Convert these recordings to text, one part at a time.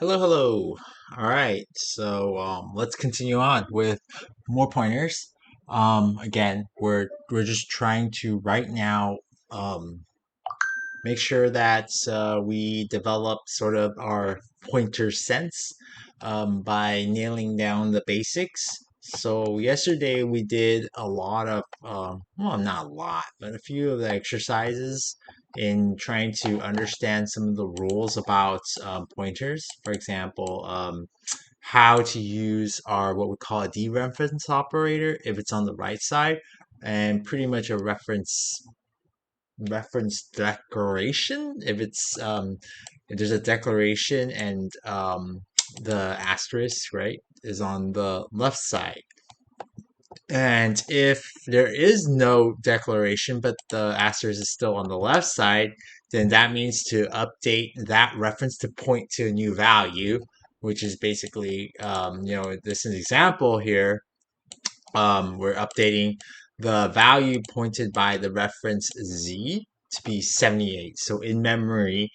Hello, hello. All right, so let's continue on with more pointers. Again, we're just trying to right now um, make sure that we develop sort of our pointer sense by nailing down the basics. So yesterday we did a lot of, well, not a lot, but a few of the exercises in trying to understand some of the rules about pointers. For example, how to use our what we call a dereference operator if it's on the right side, and pretty much a reference declaration if there's a declaration and the asterisk, right, is on the left side, and if there is no declaration but the asterisk is still on the left side, then that means to update that reference to point to a new value, which is basically this is an example here. We're updating the value pointed by the reference z to be 78. So in memory,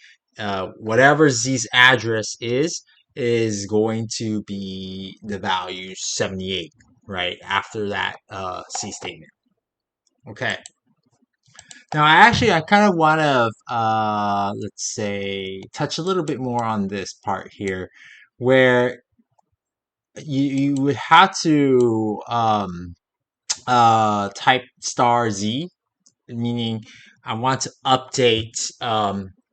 whatever z's address is going to be the value 78, right, after that c statement. Okay. Now, I kind of want to, let's say, touch a little bit more on this part here, where you would have to type star z, meaning I want to update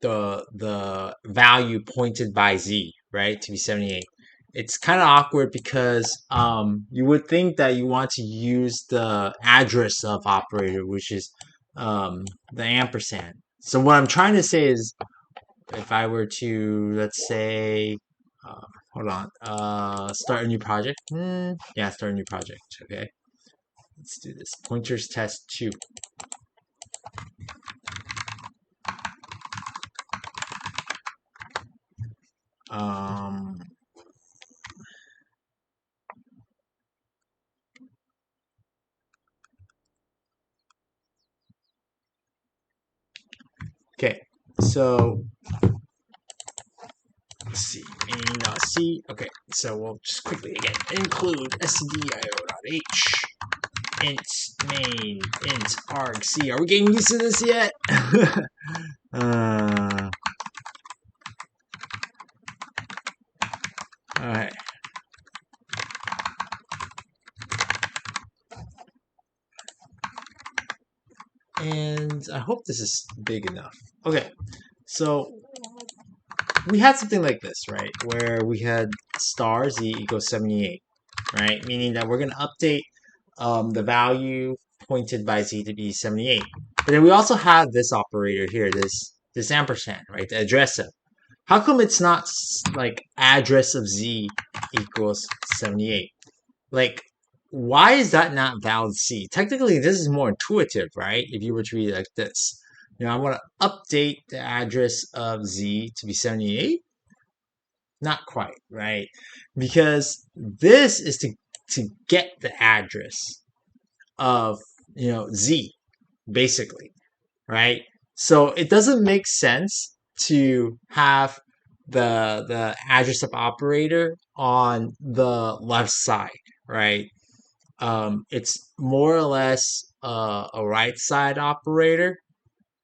the value pointed by z, right, to be 78. It's kind of awkward because you would think that you want to use the address of operator, which is the ampersand. So what I'm trying to say is, if I were to, let's say, uh, hold on, start a new project. Yeah, start a new project. Okay, let's do this. Pointers test 2. Um, okay, so let's see, main.c. Okay, so we'll just quickly again include stdio.h int main int argc. Are we getting used to this yet? uh, all right. And I hope this is big enough. Okay, so we had something like this, right? Where we had star z equals 78, right? Meaning that we're going to update the value pointed by z to be 78. But then we also have this operator here, this ampersand, right? The address of. How come it's not like address of z equals 78? Like, why is that not valid C? Technically, this is more intuitive, right? If you were to read it like this. I want to update the address of Z to be 78. Not quite, right? Because this is to get the address of, Z, basically, right? So it doesn't make sense to have the address of operator on the left side, right? It's more or less a right side operator,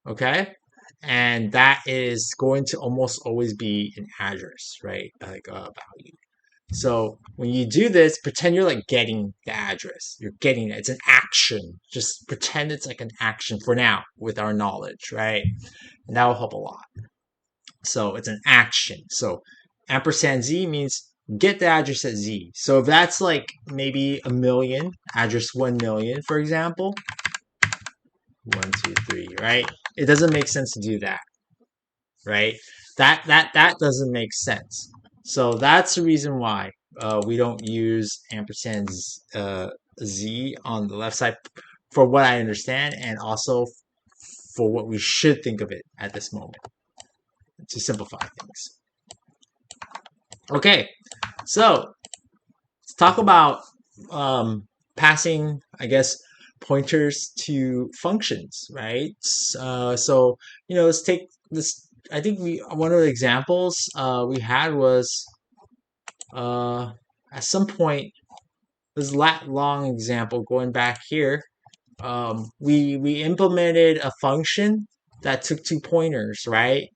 okay? And that is going to almost always be an address, right? Like a value. So when you do this, pretend you're like getting the address. You're getting it. It's an action. Just pretend it's like an action for now with our knowledge, right? And that will help a lot. So it's an action. So ampersand z means get the address at z. So if that's like maybe a million, address 1 million, for example, 1, 2, 3, right? It doesn't make sense to do that, right? That doesn't make sense. So that's the reason why we don't use ampersand z on the left side, for what I understand, and also for what we should think of it at this moment to simplify things. Okay, so let's talk about passing, I guess, pointers to functions, right? So let's take this. I think one of the examples we had was at some point, this lat long example going back here, we implemented a function that took two pointers, right?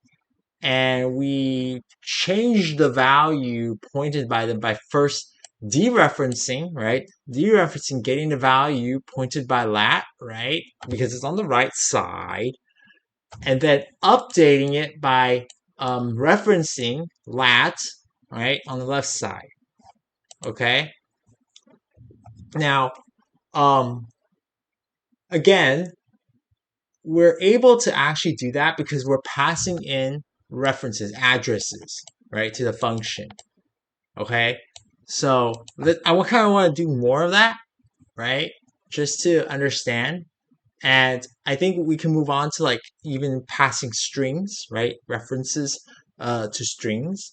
And we changed the value pointed by them by first dereferencing, right? Dereferencing, getting the value pointed by lat, right? Because it's on the right side. And then updating it by referencing lat, right, on the left side. Okay? Now, um, again, we're able to actually do that because we're passing in references, addresses, right, to the function. Okay, so I kind of want to do more of that, right, just to understand. And I think we can move on to like even passing strings, right, references to strings,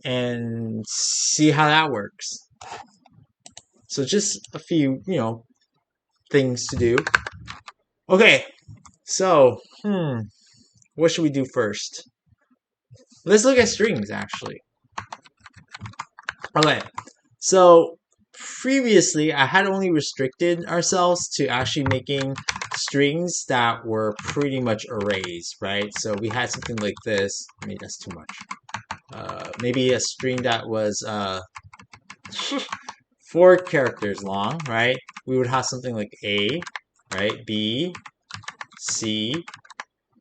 and see how that works. So just a few, things to do. Okay, so what should we do first? Let's look at strings actually. Okay, so previously I had only restricted ourselves to actually making strings that were pretty much arrays, right? So we had something like this. Maybe that's too much. Maybe a string that was 4 characters long, right? We would have something like A, right? B, C,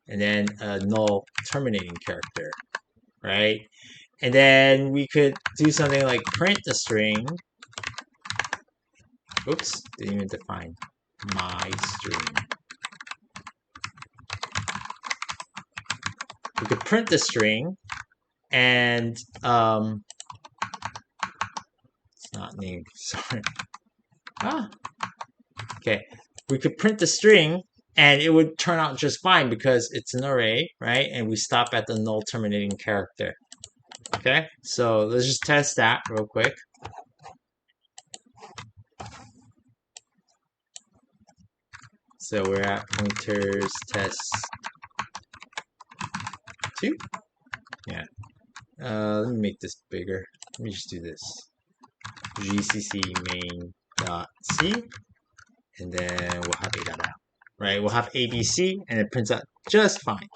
and then a null terminating character, right? And then we could do something like print a string. Oops, didn't even define my string. We could print the string, and it's not named. Sorry. Okay. We could print the string, and it would turn out just fine because it's an array, right? And we stop at the null terminating character. Okay. So let's just test that real quick. So we're at pointers test 2. Yeah. Let me make this bigger. Let me just do this. GCC main.c, and then we'll have a.out. Right? We'll have ABC, and it prints out just fine.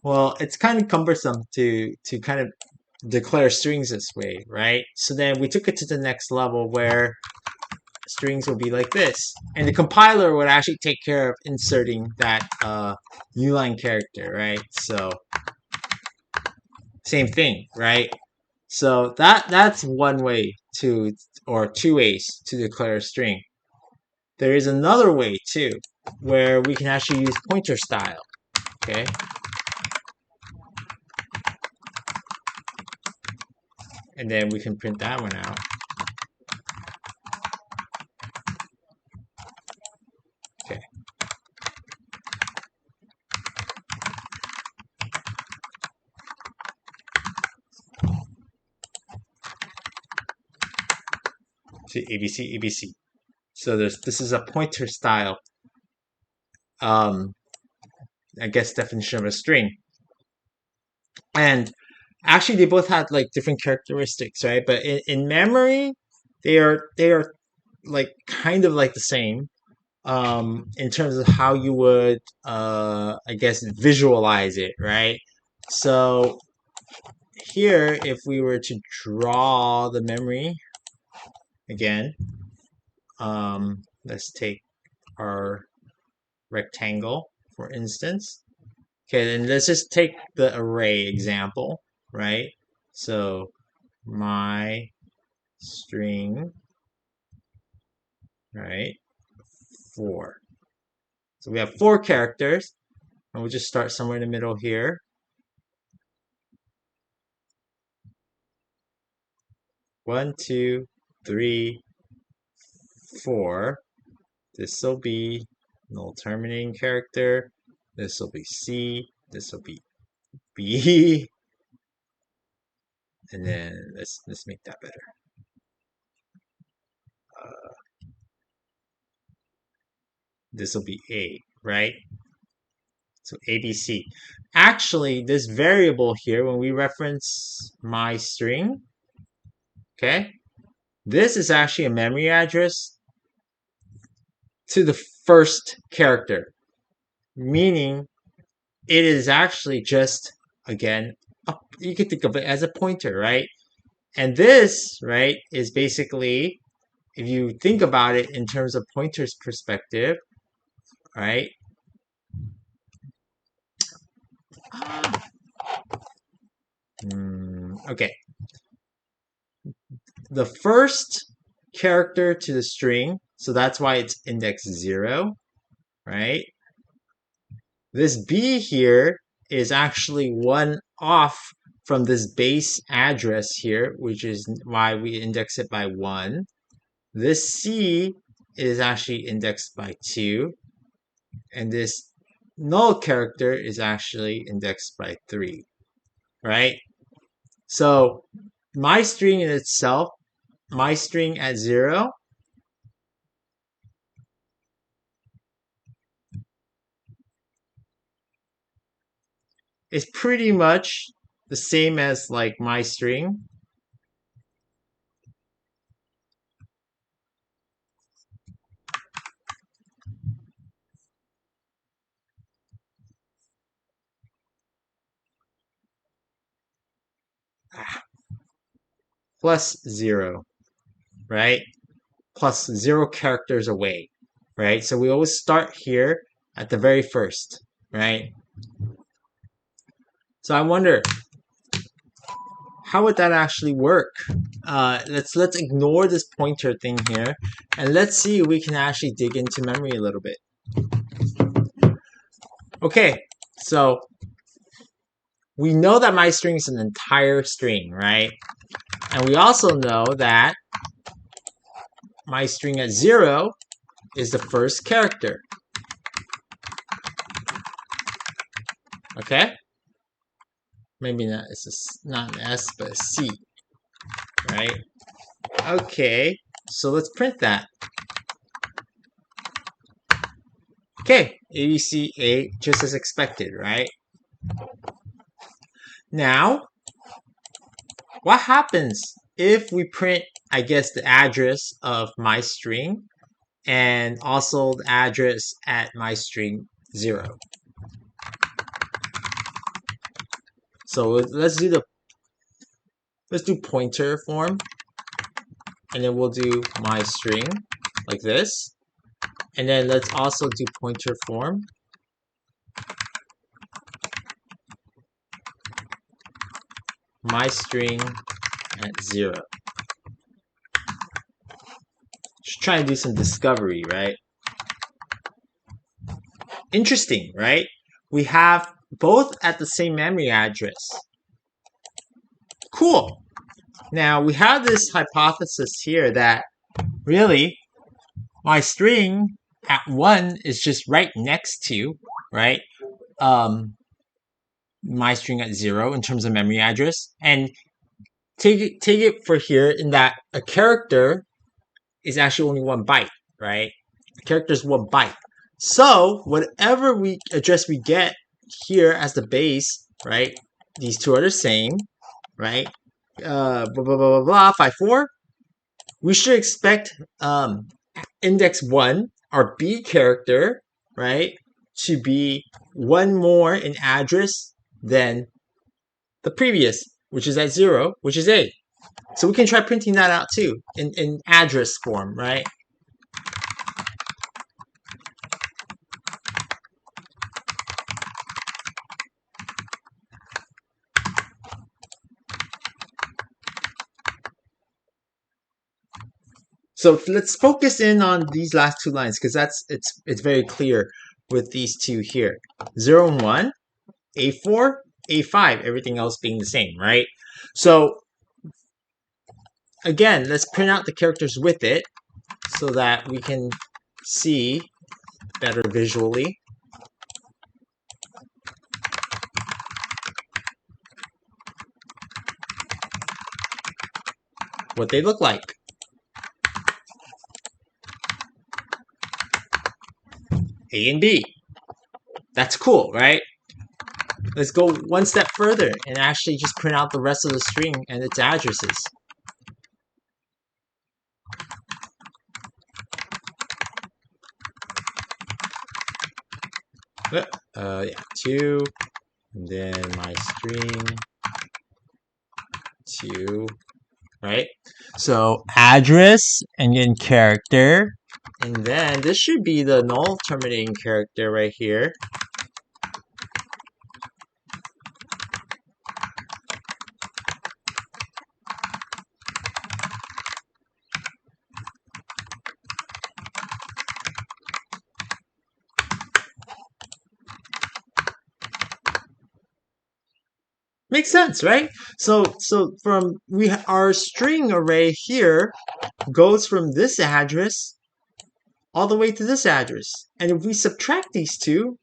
Well, it's kind of cumbersome to kind of declare strings this way, right? So then we took it to the next level where strings will be like this, and the compiler would actually take care of inserting that new line character, right? So same thing, right? So that's one way to, or 2 ways to declare a string. There is another way too, where we can actually use pointer style. Okay. And then we can print that one out. Okay. See, ABC, ABC. So this is a pointer style, I guess, definition of a string. And actually, they both had like different characteristics, right? But in memory, they are like kind of like the same, in terms of how you would, I guess, visualize it, right? So here, if we were to draw the memory again, let's take our rectangle, for instance. Okay, then let's just take the array example, right? So my string, right, 4. So we have 4 characters, and we'll just start somewhere in the middle here. 1, 2, 3, 4. This will be null terminating character. This will be C. This will be B. And then let's make that better. This will be A, right? So ABC. Actually, this variable here, when we reference my string, Okay? This is actually a memory address to the first character, meaning it is actually just, again, you could think of it as a pointer, right? And this, right, is basically, if you think about it in terms of pointers perspective, right? Okay. The first character to the string, so that's why it's index 0, right? This B here is actually one off from this base address here, which is why we index it by 1. This C is actually indexed by 2. And this null character is actually indexed by 3, right? So my string in itself, my string at 0, is pretty much the same as like my string. Plus 0, right? Plus 0 characters away, right? So we always start here at the very first, right? So I wonder, how would that actually work? Let's ignore this pointer thing here, and let's see if we can actually dig into memory a little bit. Okay, so we know that my string is an entire string, right? And we also know that my string at 0 is the first character. Okay? Maybe not, it's not an S, but a C, right? Okay, so let's print that. Okay, ABC8, just as expected, right? Now, what happens if we print, I guess, the address of my string and also the address at my string 0? So let's do pointer form, and then we'll do my string like this, and then let's also do pointer form. My string at 0. Just trying to do some discovery, right? Interesting, right? We have both at the same memory address. Cool. Now we have this hypothesis here that really my string at 1 is just right next to, right? My string at 0 in terms of memory address, and take it for here in that a character is actually only 1 byte, right? A character is 1 byte. So whatever address we get here as the base, right? These two are the same, right? Blah blah blah blah blah 54. We should expect index 1, our B character, right, to be 1 more in address than the previous, which is at 0, which is A. So we can try printing that out too in address form, right? So let's focus in on these last 2 lines because it's very clear with these two here. 0 and 1, A4, A5, everything else being the same, right? So again, let's print out the characters with it so that we can see better visually what they look like. A and B. That's cool, right? Let's go one step further and actually just print out the rest of the string and its addresses. Yeah, 2, and then my string 2, right? So address and then character, and then this should be the null terminating character right here. Makes sense, right? So from our string array here goes from this address all the way to this address. And if we subtract these two,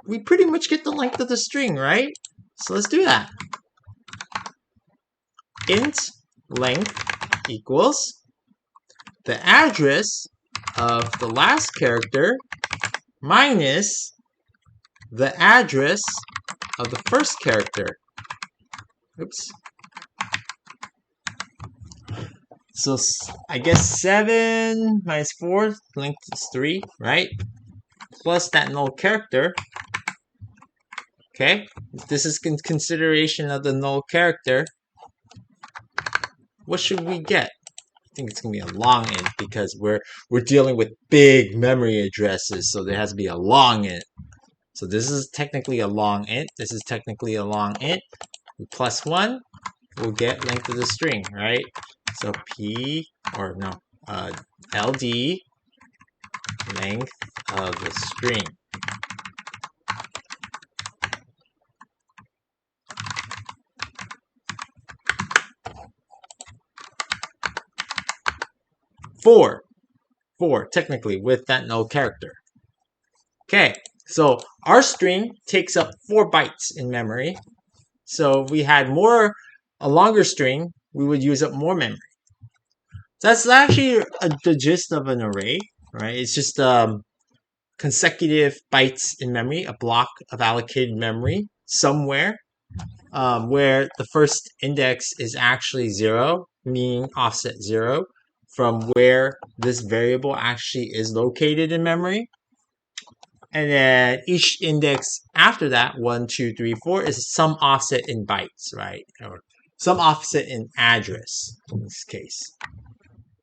we pretty much get the length of the string, right? So let's do that. Int length equals the address of the last character minus the address of the first character. Oops. So I guess 7 minus 4, length is 3, right? Plus that null character. Okay, this is consideration of the null character. What should we get? I think it's gonna be a long int because we're dealing with big memory addresses, so there has to be a long int. So this is technically a long int. This is technically a long int. Plus 1, we'll get length of the string, right? So LD length of the string. Four, technically, with that null character. Okay, so our string takes up 4 bytes in memory. So if we had a longer string, we would use up more memory. That's actually the gist of an array, right? It's just consecutive bytes in memory, a block of allocated memory somewhere, where the first index is actually 0, meaning offset 0, from where this variable actually is located in memory. And then each index after that, 1, 2, 3, 4, is some offset in bytes, right? Or some offset in address in this case.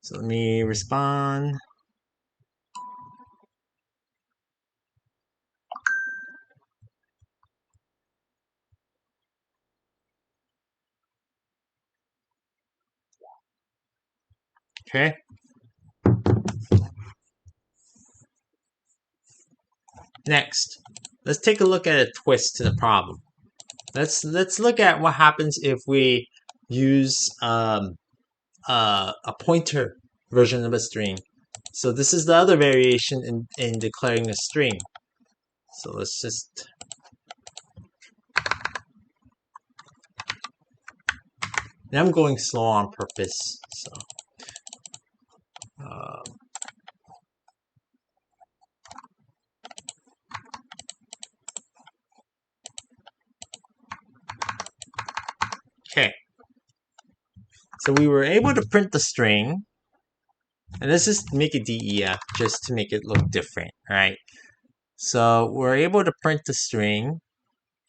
So let me respond. Okay. Next, let's take a look at a twist to the problem. Let's look at what happens if we use a pointer version of a string. So this is the other variation in declaring a string. So let's just and I'm going slow on purpose. So okay. So we were able to print the string, and let's just make it DEF just to make it look different, right? So we're able to print the string,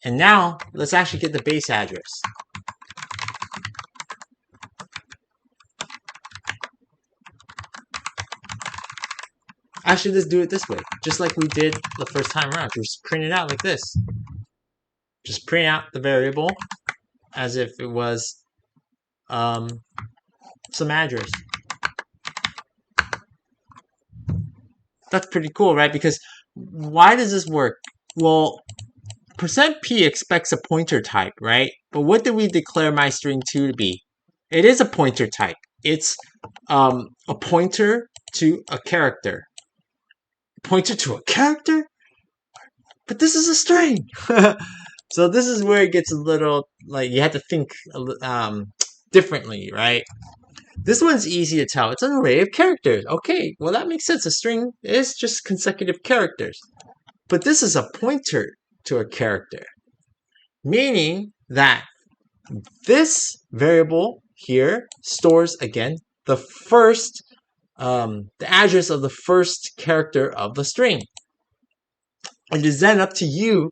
and now let's actually get the base address. Actually, let's do it this way, just like we did the first time around. Just print it out like this. Just print out the variable as if it was some address. That's pretty cool, right? Because why does this work? Well, %p expects a pointer type, right? But what did we declare my string 2 to be? It is a pointer type. It's a pointer to a character. Pointer to a character? But this is a string! So this is where it gets a little, like, you have to think differently, right? This one's easy to tell. It's an array of characters. Okay, well that makes sense. A string is just consecutive characters. But this is a pointer to a character, meaning that this variable here stores, again, the address of the first character of the string. It is then up to you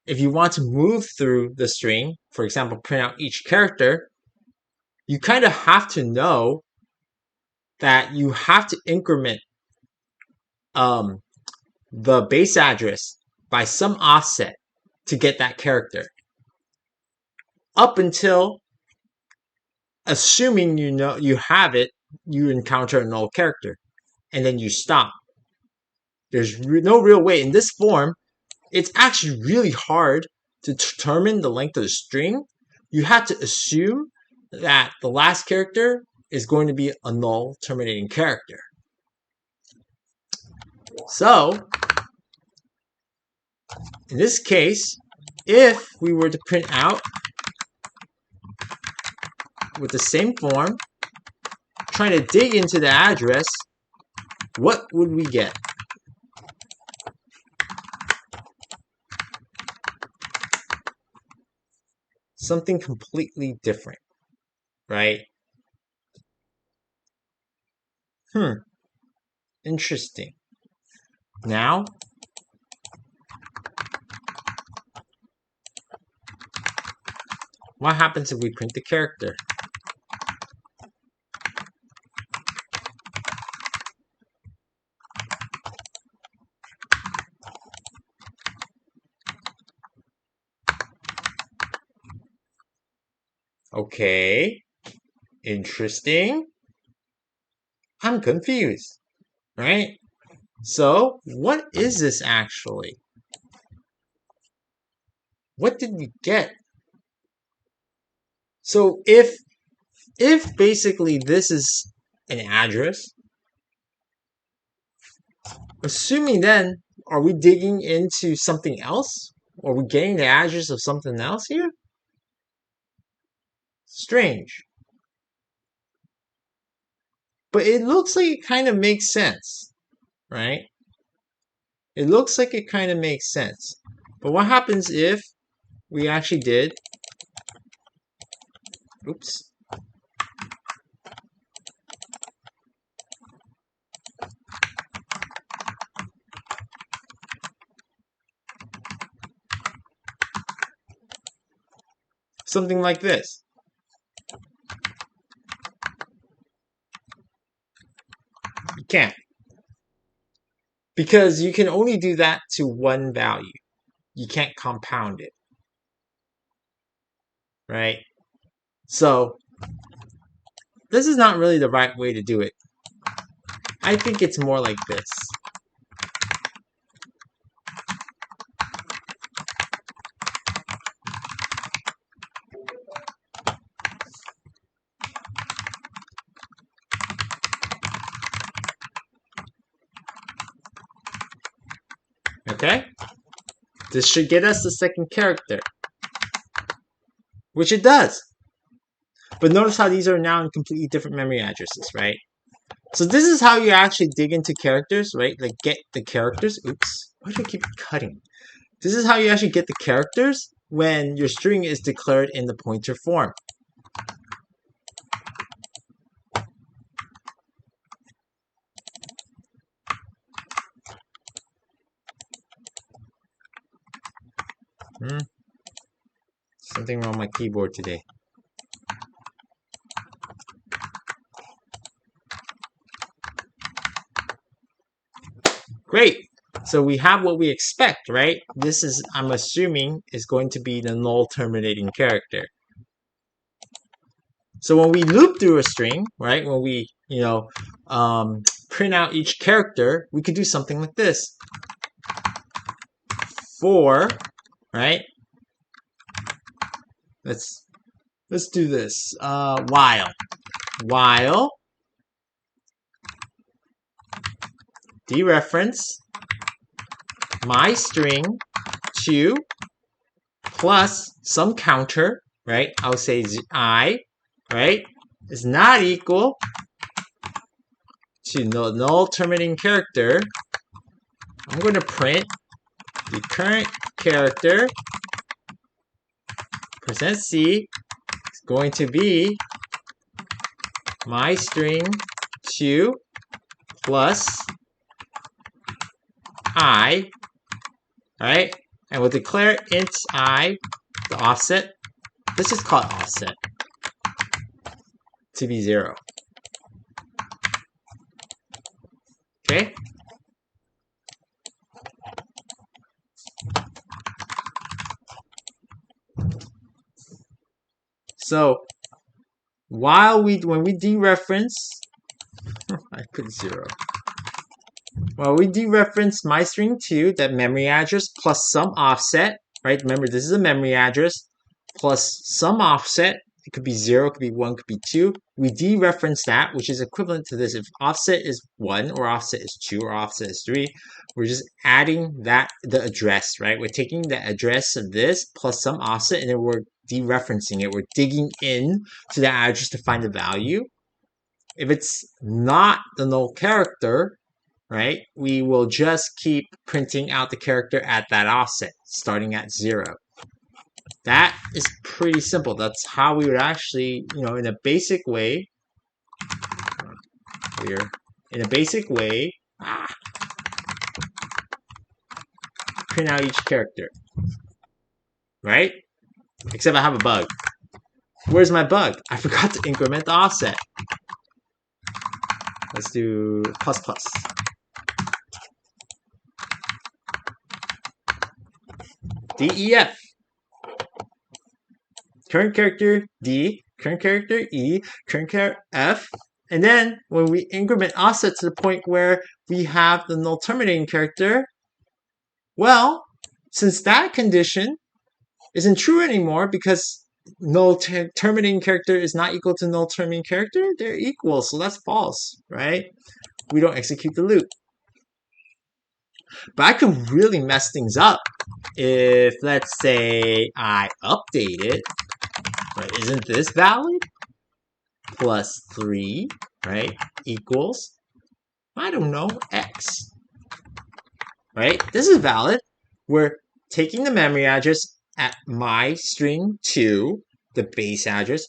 if you want to move through the string, for example, print out each character. You kind of have to know that you have to increment the base address by some offset to get that character. Up until, assuming you know you have it, you encounter a null character, and then you stop. There's no real way. In this form, it's actually really hard to determine the length of the string. You have to assume that the last character is going to be a null terminating character. So, in this case, if we were to print out with the same form, trying to dig into the address, what would we get? Something completely different, right? Interesting. Now, what happens if we print the character? Okay, interesting. I'm confused, right? So, what is this actually? What did we get? So, if basically this is an address, assuming then, are we digging into something else? Are we getting the address of something else here? Strange. But it looks like it kind of makes sense, right? It looks like it kind of makes sense. But what happens if we actually did, oops, something like this? You can't. Because you can only do that to one value. You can't compound it, right? So, this is not really the right way to do it. I think it's more like this. Okay? This should get us the second character, which it does. But notice how these are now in completely different memory addresses, right? So this is how you actually dig into characters, right? Like get the characters. Oops, why do I keep cutting? This is how you actually get the characters when your string is declared in the pointer form. Something wrong with my keyboard today. Great. So we have what we expect, right? This is, I'm assuming, is going to be the null terminating character. So when we loop through a string, right? When we, print out each character, we could do something like this. For, right? Let's do this. While dereference my string to plus some counter, right? I'll say I, right, is not equal to the null terminating character. I'm going to print the current character %C is going to be my string 2 plus I All right, and we'll declare int I, the offset. Let's just call it offset to be 0. Okay. So when we dereference, I put 0. Well, we dereference my string 2, that memory address plus some offset, right? Remember, this is a memory address plus some offset. It could be 0, it could be 1, it could be 2. We dereference that, which is equivalent to this. If offset is 1, or offset is 2, or offset is 3, we're just adding the address, right? We're taking the address of this plus some offset, and then we're dereferencing it. We're digging in to the address to find the value. If it's not the null character, right, we will just keep printing out the character at that offset, starting at 0. That is pretty simple. That's how we would actually, in a basic way, print out each character, right? Except I have a bug. Where's my bug? I forgot to increment the offset. Let's do plus plus. DEF. Current character D, current character E, current character F. And then when we increment offset to the point where we have the null terminating character, well, since that condition isn't true anymore because null terminating character is not equal to null terminating character, they're equal, so that's false, right? We don't execute the loop. But I could really mess things up if, let's say, I update it. Right? Isn't this valid? Plus 3, right, equals, I don't know, x. Right? This is valid. We're taking the memory address at my string 2, the base address.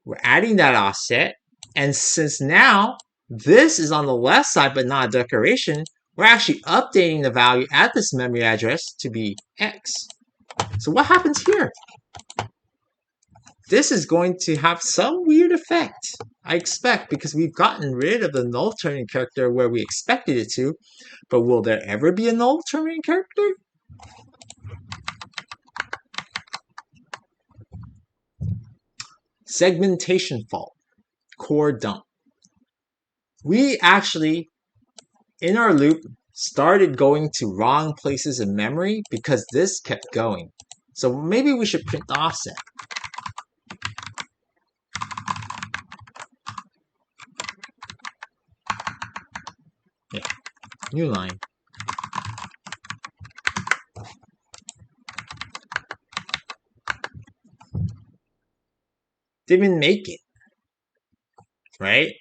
We're adding that offset. And since now this is on the left side but not a declaration, we're actually updating the value at this memory address to be x. So what happens here? This is going to have some weird effect, I expect, because we've gotten rid of the null terminating character where we expected it to, but will there ever be a null terminating character? Segmentation fault, core dump. We actually, in our loop, started going to wrong places in memory because this kept going. So maybe we should print the offset. Yeah, new line. Didn't make it, right?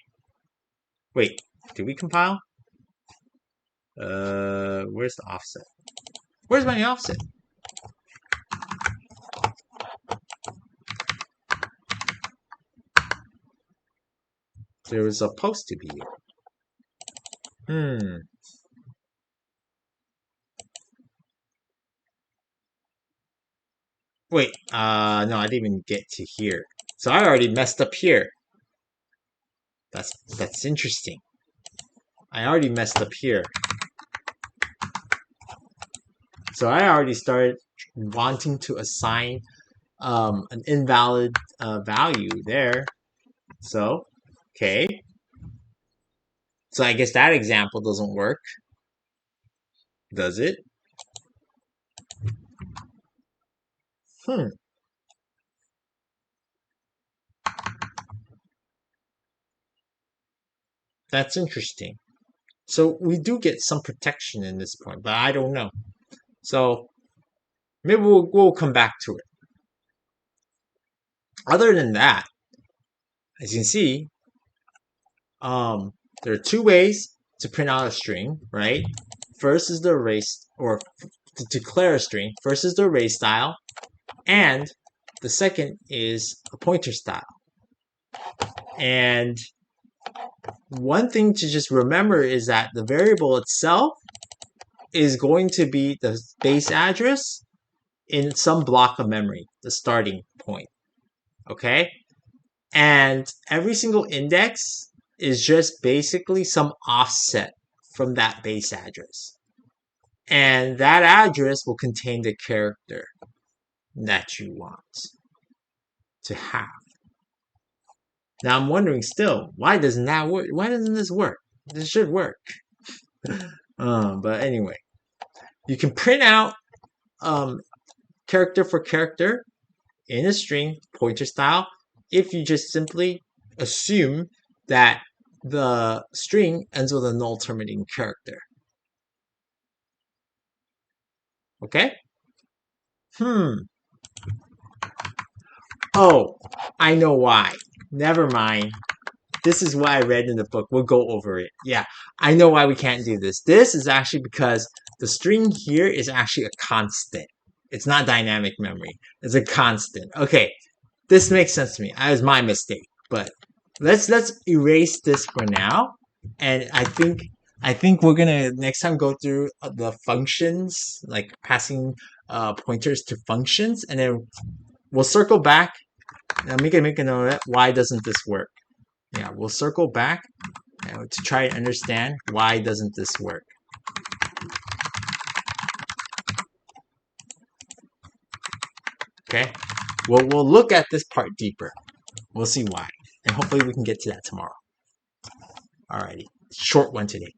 Wait, did we compile? Where's the offset? Where's my offset? There was supposed to be. Wait, no, I didn't even get to here. So I already messed up here. That's interesting. I already messed up here. So I already started wanting to assign an invalid value there. So, okay. So I guess that example doesn't work. Does it? That's interesting. So we do get some protection in this point, but I don't know. So maybe we'll come back to it. Other than that, as you can see, there are two ways to print out a string, right? First is the array, or to declare a string. First is the array style, and the second is a pointer style. And one thing to just remember is that the variable itself is going to be the base address in some block of memory, the starting point. Okay? And every single index is just basically some offset from that base address. And that address will contain the character that you want to have. Now I'm wondering still, why doesn't that work? Why doesn't this work? This should work. But anyway, you can print out character for character in a string, pointer style, if you just simply assume that the string ends with a null terminating character. Okay? Oh, I know why. Never mind. This is what I read in the book. We'll go over it. Yeah, I know why we can't do this. This is actually because the string here is actually a constant. It's not dynamic memory. It's a constant. Okay, this makes sense to me. That was my mistake. But let's erase this for now. And I think we're gonna next time go through the functions, like passing pointers to functions, and then we'll circle back. And make a note of that. Why doesn't this work? Yeah, we'll circle back to try to understand why doesn't this work. Okay, we'll look at this part deeper. We'll see why, and hopefully we can get to that tomorrow. Alrighty, short one today.